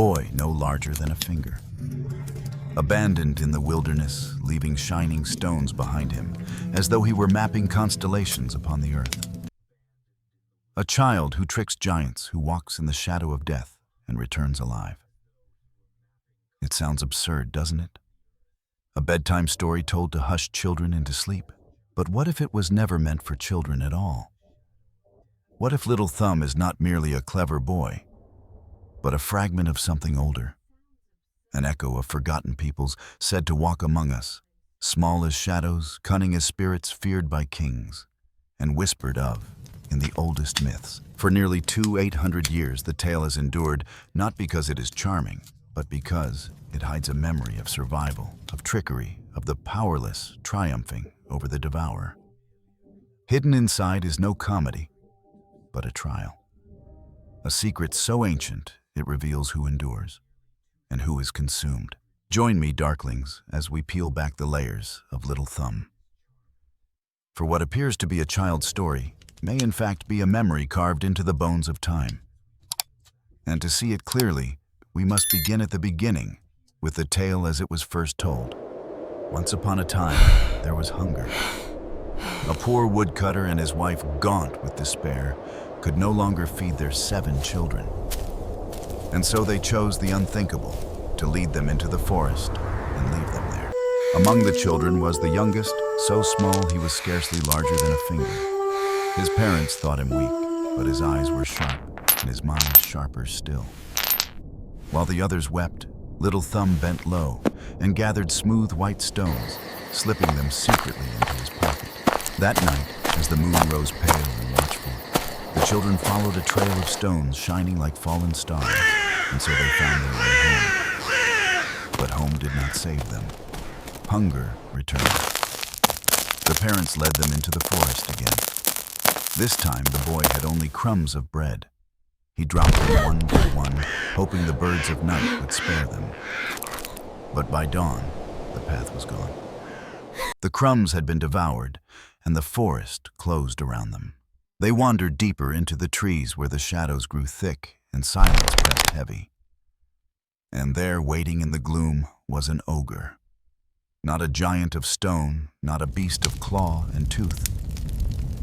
boy no larger than a finger. Abandoned in the wilderness, leaving shining stones behind him, as though he were mapping constellations upon the earth. A child who tricks giants, who walks in the shadow of death and returns alive. It sounds absurd, doesn't it? A bedtime story told to hush children into sleep. But what if it was never meant for children at all? What if Little Thumb is not merely a clever boy, but a fragment of something older? An echo of forgotten peoples said to walk among us, small as shadows, cunning as spirits feared by kings, and whispered of in the oldest myths. For nearly 800 years, the tale has endured, not because it is charming, but because it hides a memory of survival, of trickery, of the powerless triumphing over the devourer. Hidden inside is no comedy, but a trial. A secret so ancient, it reveals who endures and who is consumed. Join me, Darklings, as we peel back the layers of Little Thumb. For what appears to be a child's story may in fact be a memory carved into the bones of time. And to see it clearly, we must begin at the beginning, with the tale as it was first told. Once upon a time, there was hunger. A poor woodcutter and his wife, gaunt with despair, could no longer feed their 7 children. And so they chose the unthinkable, to lead them into the forest and leave them there. Among the children was the youngest, so small he was scarcely larger than a finger. His parents thought him weak, but his eyes were sharp, and his mind sharper still. While the others wept, Little Thumb bent low and gathered smooth white stones, slipping them secretly into his pocket. That night, as the moon rose pale and watchful, the children followed a trail of stones shining like fallen stars, and so they found their way home. But home did not save them. Hunger returned. The parents led them into the forest again. This time, the boy had only crumbs of bread. He dropped them one by one, hoping the birds of night would spare them. But by dawn, the path was gone. The crumbs had been devoured, and the forest closed around them. They wandered deeper into the trees where the shadows grew thick and silence pressed heavy. And there, waiting in the gloom, was an ogre. Not a giant of stone, not a beast of claw and tooth,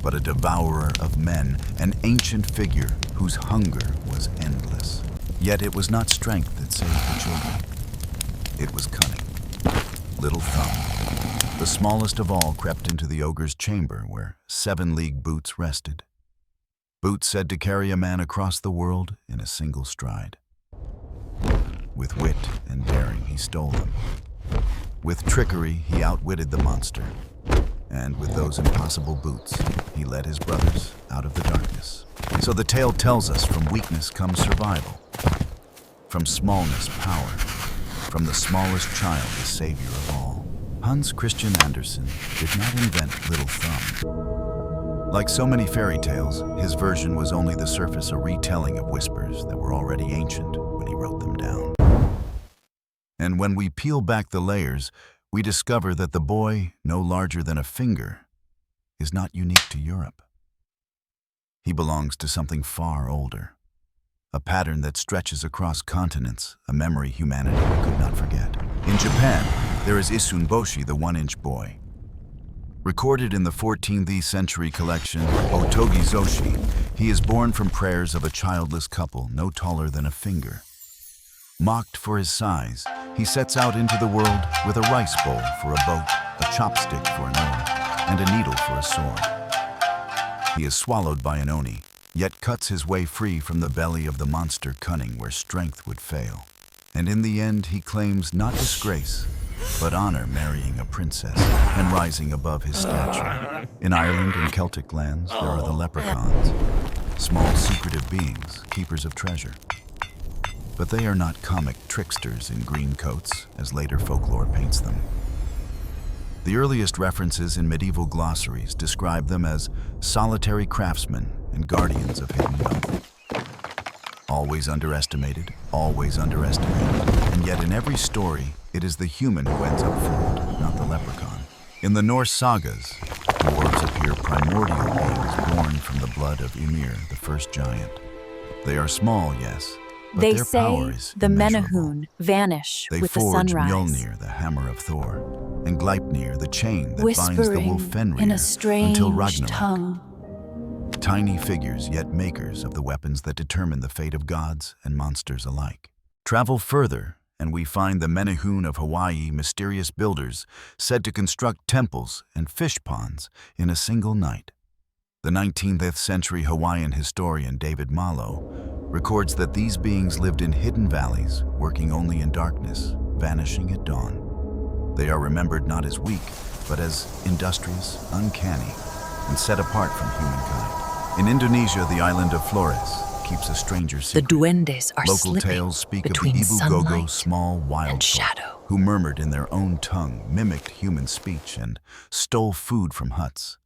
but a devourer of men, an ancient figure whose hunger was endless. Yet it was not strength that saved the children. It was cunning. Little Thumb, the smallest of all, crept into the ogre's chamber where 7-league boots rested. Boots said to carry a man across the world in a single stride. With wit and daring, he stole them. With trickery, he outwitted the monster. And with those impossible boots, he led his brothers out of the darkness. So the tale tells us from weakness comes survival. From smallness, power. From the smallest child, the savior of all. Hans Christian Andersen did not invent Little Thumb. Like so many fairy tales, his version was only the surface, a retelling of whispers that were already ancient when he wrote them down. And when we peel back the layers, we discover that the boy, no larger than a finger, is not unique to Europe. He belongs to something far older, a pattern that stretches across continents, a memory humanity could not forget. In Japan, there is Isunboshi, the 1-inch boy. Recorded in the 14th century collection, Otogi Zoshi, he is born from prayers of a childless couple no taller than a finger. Mocked for his size, he sets out into the world with a rice bowl for a boat, a chopstick for an oar, and a needle for a sword. He is swallowed by an oni, yet cuts his way free from the belly of the monster cunning where strength would fail. And in the end, he claims not disgrace, but honor, marrying a princess and rising above his stature. In Ireland and Celtic lands, there are the leprechauns, small secretive beings, keepers of treasure. But they are not comic tricksters in green coats, as later folklore paints them. The earliest references in medieval glossaries describe them as solitary craftsmen and guardians of hidden wealth. Always underestimated, and yet in every story, it is the human who ends up fooled, not the leprechaun. In the Norse sagas, dwarves appear primordial beings born from the blood of Ymir, the first giant. They are small, yes, They their say power is the immeasurable. Menehune vanish They with the forge sunrise, Mjolnir, the hammer of Thor, and Gleipnir, the chain that binds the whispering wolf Fenrir in a until strange Ragnarok. tongue. Tiny figures, yet makers of the weapons that determine the fate of gods and monsters alike. Travel further, and we find the Menehune of Hawaii, mysterious builders said to construct temples and fish ponds in a single night. The 19th century Hawaiian historian David Malo records that these beings lived in hidden valleys, working only in darkness, vanishing at dawn. They are remembered not as weak, but as industrious, uncanny, and set apart from humankind. In Indonesia, the island of Flores keeps a stranger The secret. duendes are Local slipping tales speak of the between Ibu Gogo, sunlight small wild and folk, shadow. who murmured in their own tongue, mimicked human speech, and stole food from huts.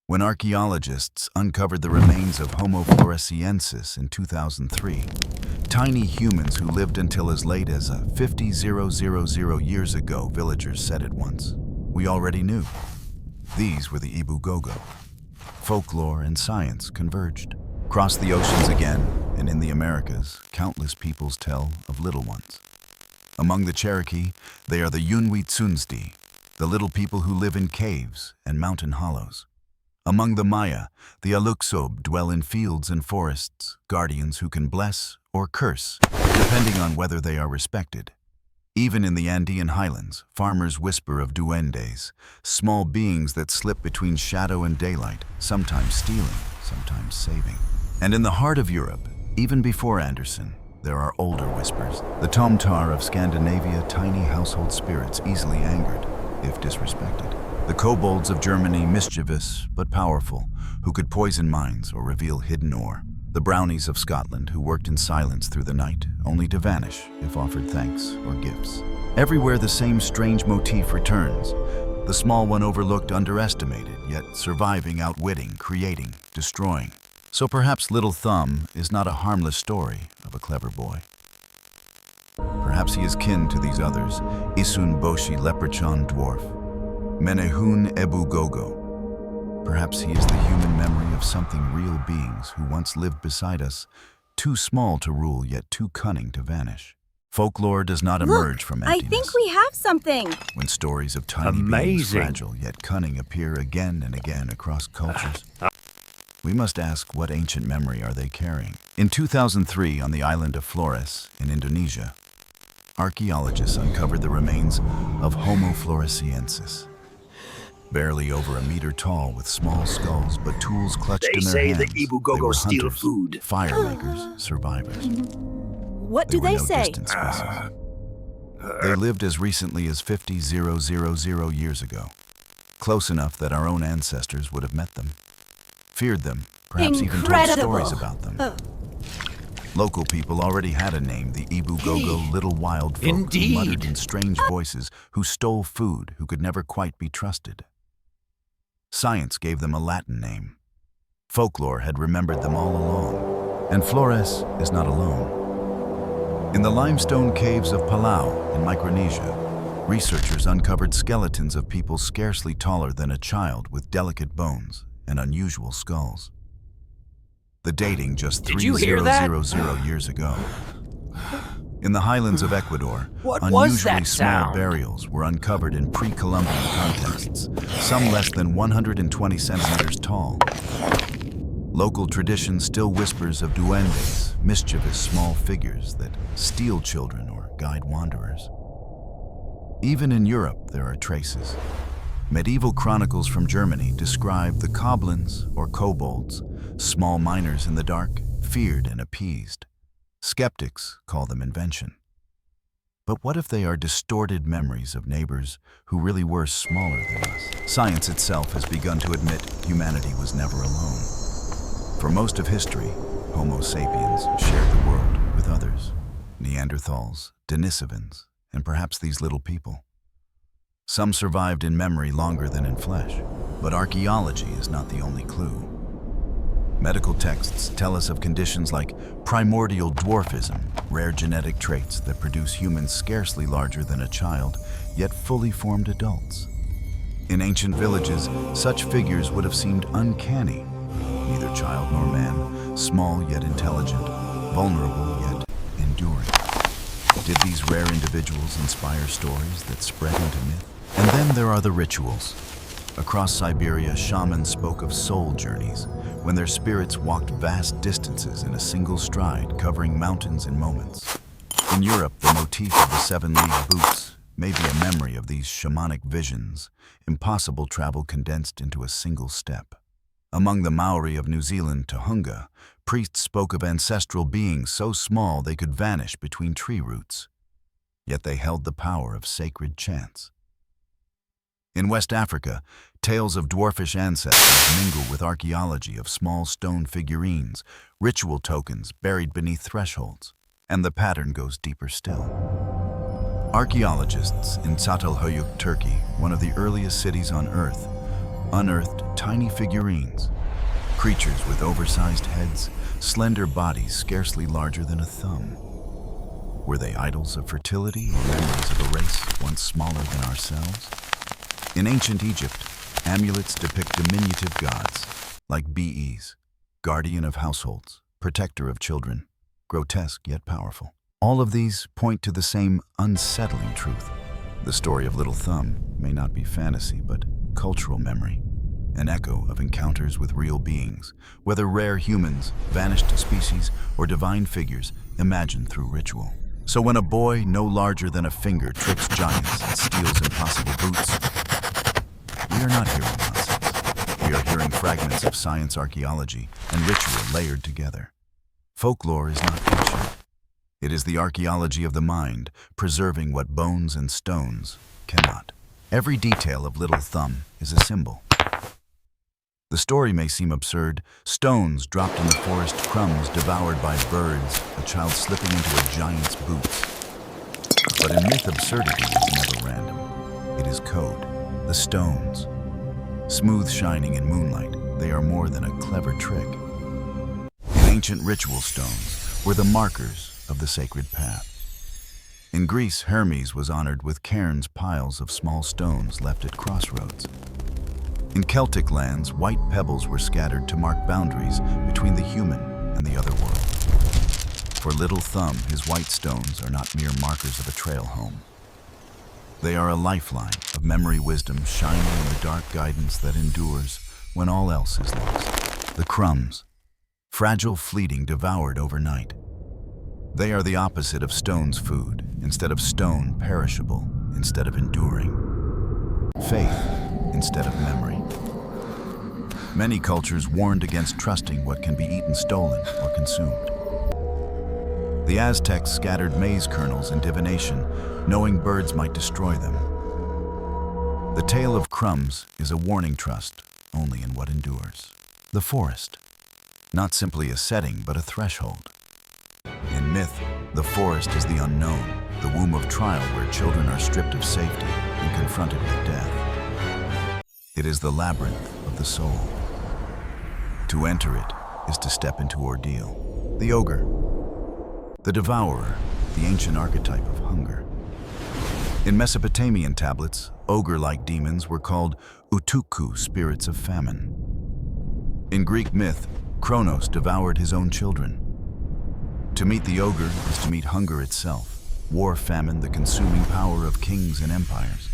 When archaeologists uncovered the remains of Homo floresiensis in 2003, tiny humans who lived until as late as 50,000 years ago, villagers said it once. We already knew. These were the Ibu Gogo. Folklore and science converged. Across the oceans again, and in the Americas, countless peoples tell of little ones. Among the Cherokee, they are the Yunwi Tsunsdi, the little people who live in caves and mountain hollows. Among the Maya, the Aluksob dwell in fields and forests, guardians who can bless or curse, depending on whether they are respected. Even in the Andean highlands, farmers whisper of duendes, small beings that slip between shadow and daylight, sometimes stealing, sometimes saving. And in the heart of Europe, even before Andersen, there are older whispers. The Tomtar of Scandinavia, tiny household spirits easily angered, if disrespected. The kobolds of Germany, mischievous but powerful, who could poison minds or reveal hidden ore. The brownies of Scotland, who worked in silence through the night, only to vanish if offered thanks or gifts. Everywhere the same strange motif returns. The small one overlooked, underestimated, yet surviving, outwitting, creating, destroying. So perhaps Little Thumb is not a harmless story of a clever boy. Perhaps he is kin to these others, Isun Boshi leprechaun dwarf, Menehune Ebu Gogo. Perhaps he is the human memory of something real beings who once lived beside us, too small to rule yet too cunning to vanish. Folklore does not emerge from emptiness. I think we have something. When stories of tiny beings, fragile yet cunning, appear again and again across cultures, we must ask, what ancient memory are they carrying? In 2003, on the island of Flores in Indonesia, archaeologists uncovered the remains of Homo floresiensis. Barely over a meter tall, with small skulls but tools clutched in their hands. They say the Ibu Gogo steal food. Fire makers, survivors. What do were they no say? distant species. They lived as recently as 50,000 years ago, close enough that our own ancestors would have met them, feared them, perhaps even told Incredible. stories about them. Local people already had a name, the Ibu Gogo, little wild folk Indeed. who muttered in strange voices, who stole food, who could never quite be trusted. Science gave them a Latin name. Folklore had remembered them all along, and Flores is not alone. In the limestone caves of Palau in Micronesia, researchers uncovered skeletons of people scarcely taller than a child with delicate bones and unusual skulls. The dating just Did you hear that? 3,000 years ago. In the highlands of Ecuador, What was unusually that small sound? burials were uncovered in pre-Columbian contexts, some less than 120 centimeters tall. Local tradition still whispers of duendes, mischievous small figures that steal children or guide wanderers. Even in Europe, there are traces. Medieval chronicles from Germany describe the koblins, or kobolds, small miners in the dark, feared and appeased. Skeptics call them invention. But what if they are distorted memories of neighbors who really were smaller than us? Science itself has begun to admit humanity was never alone. For most of history, Homo sapiens shared the world with others. Neanderthals, Denisovans, and perhaps these little people. Some survived in memory longer than in flesh, but archaeology is not the only clue. Medical texts tell us of conditions like primordial dwarfism, rare genetic traits that produce humans scarcely larger than a child, yet fully formed adults. In ancient villages, such figures would have seemed uncanny, neither child nor man, small yet intelligent, vulnerable yet enduring. Did these rare individuals inspire stories that spread into myth? And then there are the rituals. Across Siberia, shamans spoke of soul journeys, when their spirits walked vast distances in a single stride, covering mountains in moments. In Europe, the motif of the seven-league boots may be a memory of these shamanic visions, impossible travel condensed into a single step. Among the Maori of New Zealand, Tohunga, priests spoke of ancestral beings so small they could vanish between tree roots. Yet they held the power of sacred chants. In West Africa, tales of dwarfish ancestors mingle with archaeology of small stone figurines, ritual tokens buried beneath thresholds, and the pattern goes deeper still. Archaeologists in Çatalhöyük, Turkey, one of the earliest cities on Earth, unearthed tiny figurines, creatures with oversized heads, slender bodies scarcely larger than a thumb. Were they idols of fertility or memories of a race once smaller than ourselves? In ancient Egypt, amulets depict diminutive gods, like Bes, guardian of households, protector of children, grotesque yet powerful. All of these point to the same unsettling truth. The story of Little Thumb may not be fantasy, but cultural memory, an echo of encounters with real beings, whether rare humans, vanished species, or divine figures imagined through ritual. So when a boy no larger than a finger tricks giants and steals impossible boots, we are not hearing nonsense. We are hearing fragments of science, archaeology, and ritual layered together. Folklore is not fiction. It is the archaeology of the mind, preserving what bones and stones cannot. Every detail of Little Thumb is a symbol. The story may seem absurd: stones dropped in the forest, crumbs devoured by birds, a child slipping into a giant's boots. But in myth, absurdity is never random. It is code. The stones, smooth shining in moonlight, they are more than a clever trick. In ancient ritual stones were the markers of the sacred path. In Greece, Hermes was honored with cairns, piles of small stones left at crossroads. In Celtic lands, white pebbles were scattered to mark boundaries between the human and the other world. For Little Thumb, his white stones are not mere markers of a trail home. They are a lifeline of memory, wisdom, shining in the dark, guidance that endures when all else is lost. The crumbs, fragile, fleeting, devoured overnight. They are the opposite of stone's food. Instead of stone, perishable, instead of enduring. Faith instead of memory. Many cultures warned against trusting what can be eaten, stolen, or consumed. The Aztecs scattered maize kernels in divination, knowing birds might destroy them. The tale of crumbs is a warning: trust only in what endures. The forest, not simply a setting, but a threshold. In myth, the forest is the unknown, the womb of trial where children are stripped of safety and confronted with death. It is the labyrinth of the soul. To enter it is to step into ordeal. The ogre, the devourer, the ancient archetype of hunger. In Mesopotamian tablets, ogre-like demons were called utuku, spirits of famine. In Greek myth, Kronos devoured his own children. To meet the ogre is to meet hunger itself, war, famine, the consuming power of kings and empires.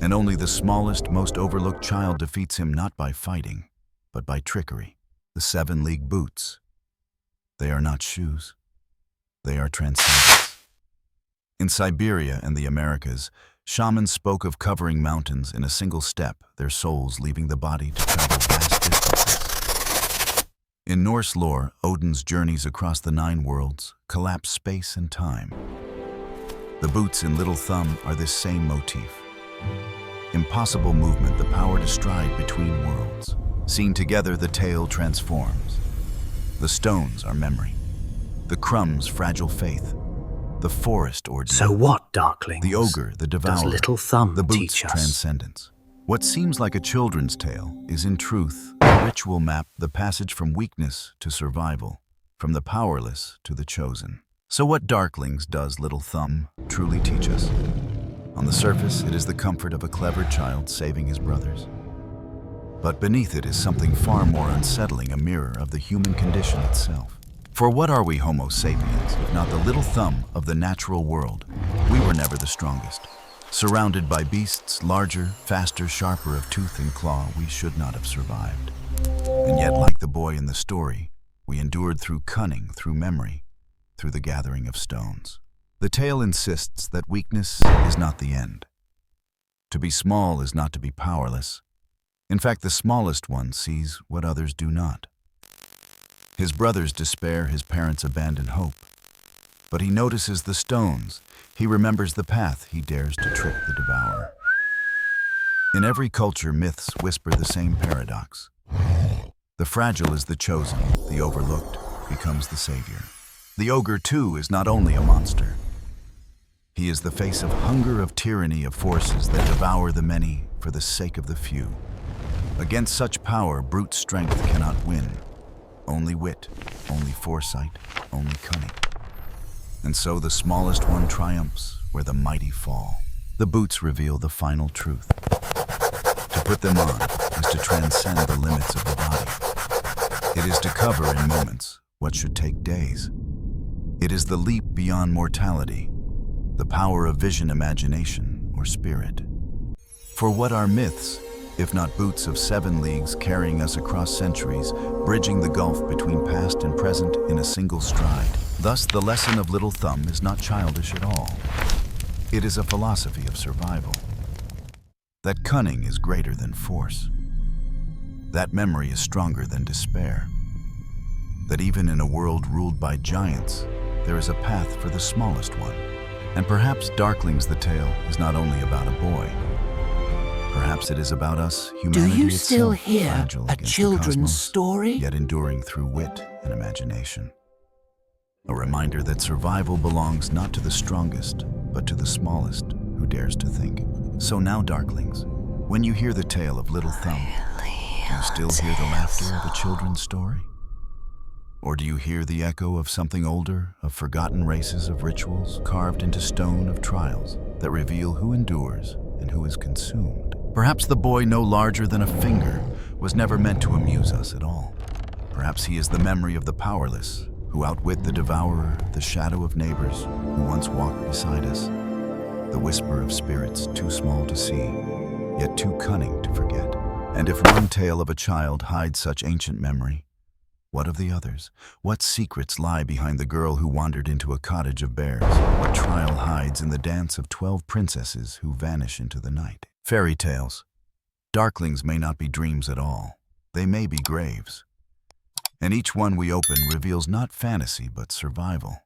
And only the smallest, most overlooked child defeats him, not by fighting, but by trickery. The seven-league boots. They are not shoes. They are transcendence. In Siberia and the Americas, shamans spoke of covering mountains in a single step, their souls leaving the body to travel vast distances. In Norse lore, Odin's journeys across the 9 worlds collapse space and time. The boots in Little Thumb are this same motif. Impossible movement, the power to stride between worlds. Seen together, the tale transforms. The stones are memory. The crumbs, fragile faith. The forest, ordeal. So what, Darklings? The ogre, the devourer. Does Little Thumb the boots, teach us? Transcendence. What seems like a children's tale is in truth a ritual map, the passage from weakness to survival, from the powerless to the chosen. So what, Darklings, does Little Thumb truly teach us? On the surface, it is the comfort of a clever child saving his brothers. But beneath it is something far more unsettling, a mirror of the human condition itself. For what are we Homo sapiens, if not the little thumb of the natural world? We were never the strongest. Surrounded by beasts larger, faster, sharper of tooth and claw, we should not have survived. And yet, like the boy in the story, we endured through cunning, through memory, through the gathering of stones. The tale insists that weakness is not the end. To be small is not to be powerless. In fact, the smallest one sees what others do not. His brothers despair, his parents abandon hope. But he notices the stones. He remembers the path he dares to trick the devourer. In every culture, myths whisper the same paradox. The fragile is the chosen, the overlooked becomes the savior. The ogre, too, is not only a monster. He is the face of hunger, of tyranny, of forces that devour the many for the sake of the few. Against such power, brute strength cannot win. Only wit, only foresight, only cunning. And so the smallest one triumphs where the mighty fall. The boots reveal the final truth. To put them on is to transcend the limits of the body. It is to cover in moments what should take days. It is the leap beyond mortality, the power of vision, imagination, or spirit. For what are myths, if not boots of 7 leagues carrying us across centuries, bridging the gulf between past and present in a single stride? Thus, the lesson of Little Thumb is not childish at all. It is a philosophy of survival. That cunning is greater than force. That memory is stronger than despair. That even in a world ruled by giants, there is a path for the smallest one. And perhaps Darklings the Tale is not only about a boy. Perhaps it is about us, humanity Do you itself, still hear fragile a against the children's cosmos, story? yet enduring through wit and imagination. A reminder that survival belongs not to the strongest, but to the smallest who dares to think. So now, Darklings, when you hear the tale of Little Thumb, do you still hear the laughter of a children's story? Or do you hear the echo of something older, of forgotten races, of rituals carved into stone, of trials that reveal who endures and who is consumed? Perhaps the boy no larger than a finger was never meant to amuse us at all. Perhaps he is the memory of the powerless, who outwit the devourer, the shadow of neighbors who once walked beside us, the whisper of spirits too small to see, yet too cunning to forget. And if one tale of a child hides such ancient memory, what of the others? What secrets lie behind the girl who wandered into a cottage of bears? What trial hides in the dance of 12 princesses who vanish into the night? Fairy tales. Darklings may not be dreams at all. They may be graves. And each one we open reveals not fantasy but survival.